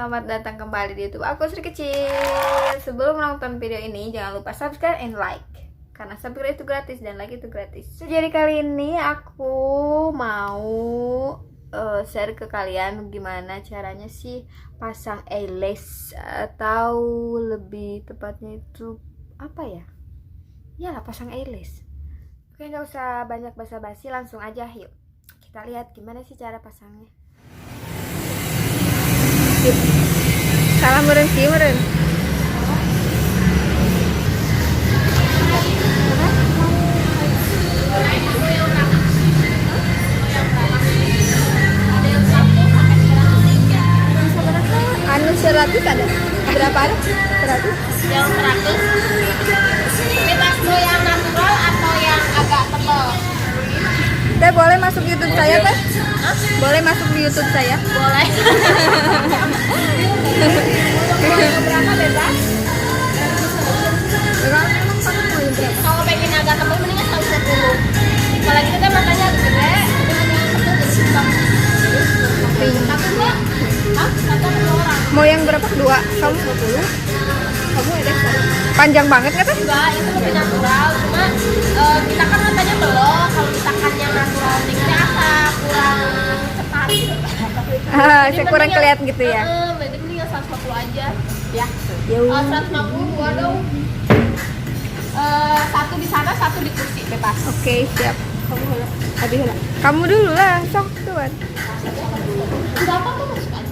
selamat datang kembali di YouTube aku Sri Kecil. Sebelum menonton video ini, jangan lupa subscribe and like, karena subscribe itu gratis dan like itu gratis. Jadi kali ini aku mau share ke kalian gimana caranya sih pasang eyelash, atau lebih tepatnya itu apa ya? Ya, pasang eyelash. Oke, nggak usah banyak basa-basi, langsung aja yuk. Kita lihat gimana sih cara pasangnya. Salam meren sih meren. Anu 100 ada? Berapa ada? 100? Yang 100 bebas mau yang natural atau yang agak tebal. Teh boleh masuk YouTube saya teh? Boleh masuk di YouTube saya? Boleh. Berapa bebas? Kalau pengen agak tebal mendingan 110. Kalau gitu kan matanya agak gede, satu enggak? Hah? Satu orang. Mau yang berapa? 2? Kamu 20? Kamu ada panjang banget nggak teh? Enggak, itu lebih natural. Cuma kita kan matanya belok. Kalau misalkan yang natural dikit asa kurang cepat gitu. Saya kurang kelihatan gitu ya. Jadi mendingan 140 aja. Ya. 150 gua dong. Satu di sana, satu di kursi bebas. Oke, siap. Kamu mana? Habis lah. Kamu dulu lah, sok tuan. Enggak apa-apa, masuk aja.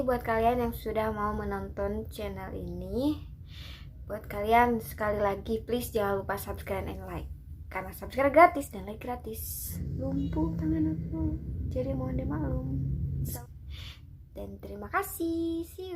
buat kalian yang sudah mau menonton channel ini. Buat kalian sekali lagi please jangan lupa subscribe and like, karena subscribe gratis dan like gratis. Lumpuh tangan aku, jadi mohon dimaklum. Dan terima kasih, see you.